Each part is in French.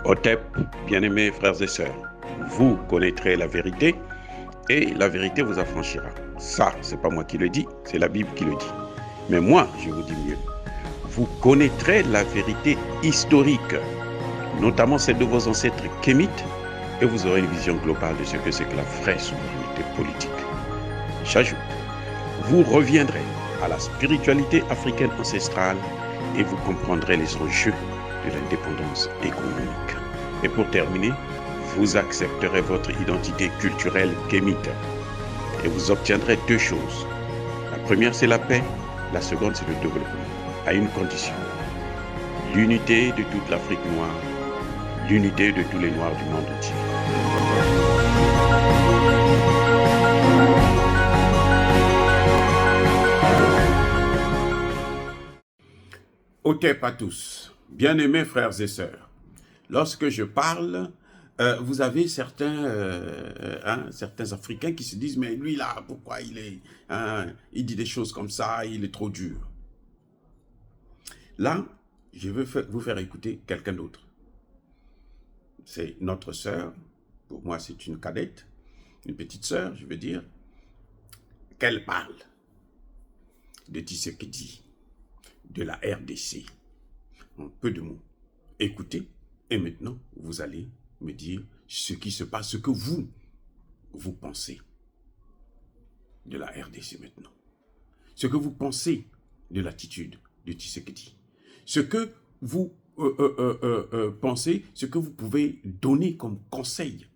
Otep, bien-aimés frères et sœurs, vous connaîtrez la vérité et la vérité vous affranchira. Ça, c'est pas moi qui le dis, c'est la Bible qui le dit. Mais moi, je vous dis mieux. Vous connaîtrez la vérité historique, notamment celle de vos ancêtres kémites, et vous aurez une vision globale de ce que c'est que la vraie souveraineté politique. J'ajoute, vous reviendrez à la spiritualité africaine ancestrale et vous comprendrez les enjeux de l'indépendance économique. Et pour terminer, vous accepterez votre identité culturelle kémite et vous obtiendrez deux choses. La première, c'est la paix. La seconde, c'est le développement, à une condition. L'unité de toute l'Afrique noire, l'unité de tous les Noirs du monde entier. Otep à tous, bien-aimés frères et sœurs. Lorsque je parle, vous avez certains Africains qui se disent « Mais lui là, pourquoi il dit des choses comme ça, il est trop dur. » Là, je veux vous faire écouter quelqu'un d'autre. C'est notre sœur, pour moi c'est une cadette, une petite sœur, je veux dire, qu'elle parle de Tshisekedi, de la RDC, en peu de mots. Écoutez, et maintenant, vous allez me dire ce qui se passe, ce que vous pensez de la RDC maintenant. Ce que vous pensez de l'attitude de Tshisekedi. Ce que vous pensez, ce que vous pouvez donner comme conseil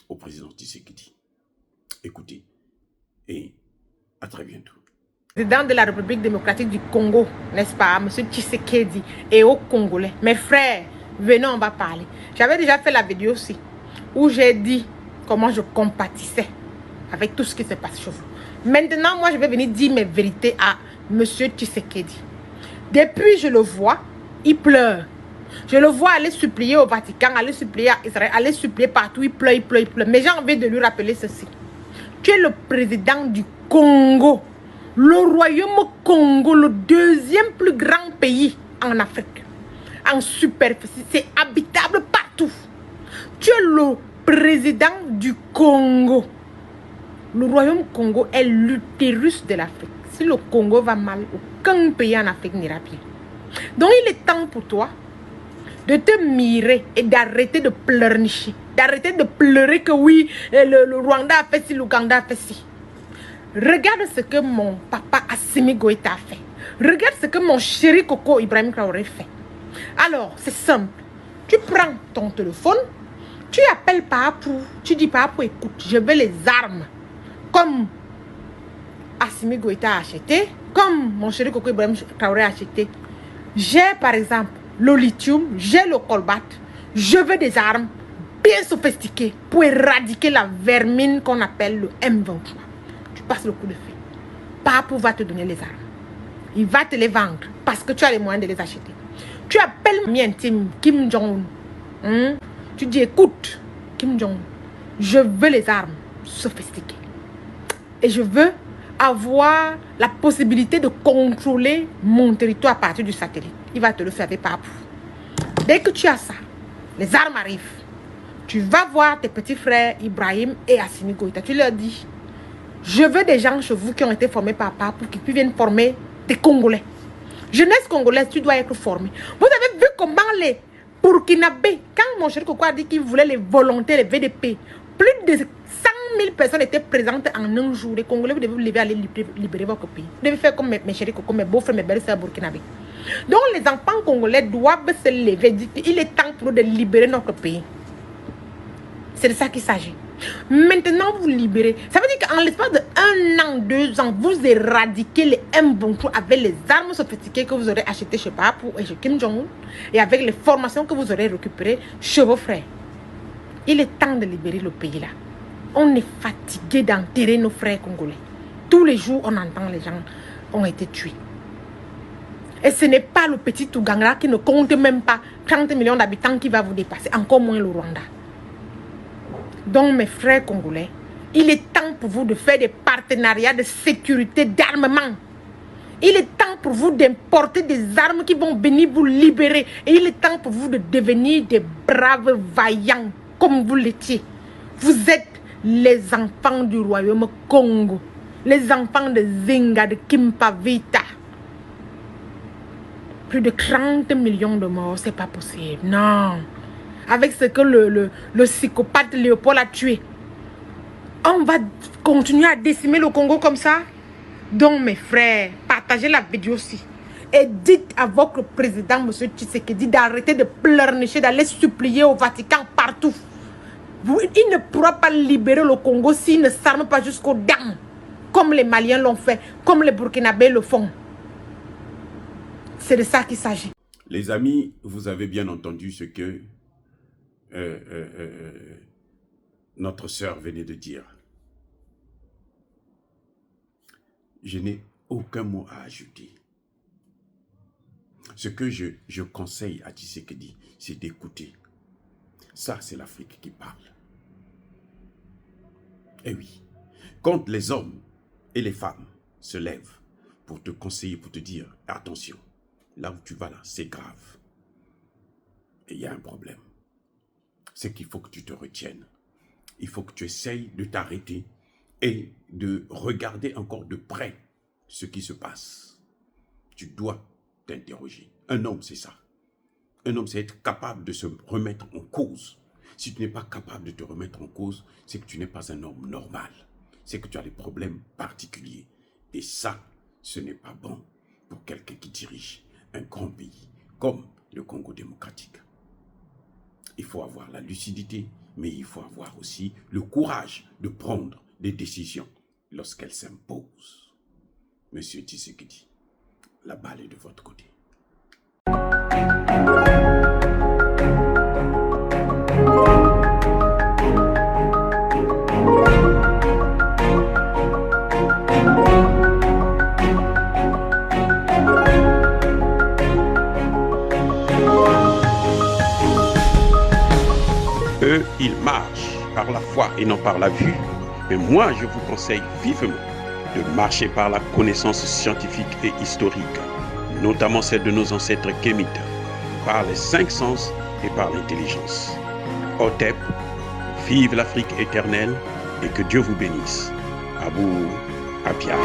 au président Tshisekedi. Écoutez, et à très bientôt. Président de la République démocratique du Congo, n'est-ce pas, M. Tshisekedi, et aux Congolais, mes frères, venez, on va parler. J'avais déjà fait la vidéo aussi, où j'ai dit comment je compatissais avec tout ce qui se passe chez vous. Maintenant, moi, je vais venir dire mes vérités à M. Tshisekedi. Depuis, je le vois, il pleure. Je le vois aller supplier au Vatican, aller supplier à Israël, aller supplier partout, il pleure, il pleure, il pleure. Mais j'ai envie de lui rappeler ceci. Tu es le président du Congo. Le royaume Congo, le deuxième plus grand pays en Afrique, en superficie, c'est habitable partout. Tu es le président du Congo. Le royaume Congo est l'utérus de l'Afrique. Si le Congo va mal, aucun pays en Afrique n'ira bien. Donc il est temps pour toi de te mirer et d'arrêter de pleurnicher. D'arrêter de pleurer que oui, le Rwanda a fait ci, l'Ouganda a fait ci. Regarde ce que mon papa Assimi Goïta a fait. Regarde ce que mon chéri Coco Ibrahim Traoré fait. Alors, c'est simple. Tu prends ton téléphone, tu appelles Papou, tu dis Papou, écoute, je veux les armes. Comme Assimi Goïta a acheté, comme mon chéri Coco Ibrahim Traoré a acheté. J'ai par exemple le lithium, j'ai le colbate. Je veux des armes bien sophistiquées pour éradiquer la vermine qu'on appelle le M23. Passe le coup de fil. Papou va te donner les armes. Il va te les vendre parce que tu as les moyens de les acheter. Tu appelles mi intime Kim Jong-un. Tu dis écoute Kim Jong-un, je veux les armes sophistiquées. Et je veux avoir la possibilité de contrôler mon territoire à partir du satellite. Il va te le faire avec Papou. Dès que tu as ça, les armes arrivent. Tu vas voir tes petits frères Ibrahim et Assimi Goïta. Tu leur dis je veux des gens chez vous qui ont été formés par Papou, qui viennent former des Congolais. Jeunesse congolaise, tu dois être formé. Vous avez vu comment les Burkinabés, quand mon chéri Coco a dit qu'il voulait les volontaires, les VDP, plus de 100 000 personnes étaient présentes en un jour. Les Congolais, vous devez vous lever, aller libérer votre pays. Vous devez faire comme mes chéris Coco, mes beaux-frères, mes belles-sœurs burkinabés. Donc les enfants congolais doivent se lever. Il est temps pour nous de libérer notre pays. C'est de ça qu'il s'agit. Maintenant, vous libérez. Ça veut dire qu'en l'espace de 1 an, 2 ans, vous éradiquez les M23 avec les armes sophistiquées que vous aurez achetées chez Papou et chez Kim Jong-un et avec les formations que vous aurez récupérées chez vos frères. Il est temps de libérer le pays là. On est fatigué d'enterrer nos frères congolais. Tous les jours, on entend les gens ont été tués. Et ce n'est pas le petit Ouganda qui ne compte même pas 30 millions d'habitants qui va vous dépasser, encore moins le Rwanda. Donc, mes frères congolais, il est temps pour vous de faire des partenariats de sécurité, d'armement. Il est temps pour vous d'importer des armes qui vont venir vous libérer. Et il est temps pour vous de devenir des braves vaillants comme vous l'étiez. Vous êtes les enfants du royaume Congo. Les enfants de Zinga, de Kimpavita. Plus de 30 millions de morts, c'est pas possible. Non. Avec ce que le psychopathe Léopold a tué. On va continuer à décimer le Congo comme ça? Donc mes frères, partagez la vidéo aussi. Et dites à votre président, M. Tshisekedi, d'arrêter de pleurnicher, d'aller supplier au Vatican partout. Il ne pourra pas libérer le Congo s'il ne s'arme pas jusqu'aux dents. Comme les Maliens l'ont fait, comme les Burkinabés le font. C'est de ça qu'il s'agit. Les amis, vous avez bien entendu ce que notre sœur venait de dire. Je n'ai aucun mot à ajouter. Ce que je conseille à Tshisekedi, c'est d'écouter. Ça, c'est l'Afrique qui parle. Eh oui, quand les hommes et les femmes se lèvent pour te conseiller, pour te dire, attention, là où tu vas là, c'est grave. Et il y a un problème. C'est qu'il faut que tu te retiennes. Il faut que tu essayes de t'arrêter et de regarder encore de près ce qui se passe. Tu dois t'interroger. Un homme, c'est ça. Un homme, c'est être capable de se remettre en cause. Si tu n'es pas capable de te remettre en cause, c'est que tu n'es pas un homme normal. C'est que tu as des problèmes particuliers. Et ça, ce n'est pas bon pour quelqu'un qui dirige un grand pays comme le Congo démocratique. Il faut avoir la lucidité, mais il faut avoir aussi le courage de prendre des décisions lorsqu'elles s'imposent. Monsieur Tshisekedi, la balle est de votre côté. Eux, ils marchent par la foi et non par la vue. Mais moi, je vous conseille vivement de marcher par la connaissance scientifique et historique, notamment celle de nos ancêtres kémites, par les 5 sens et par l'intelligence. Otep, vive l'Afrique éternelle et que Dieu vous bénisse. Abou Apia.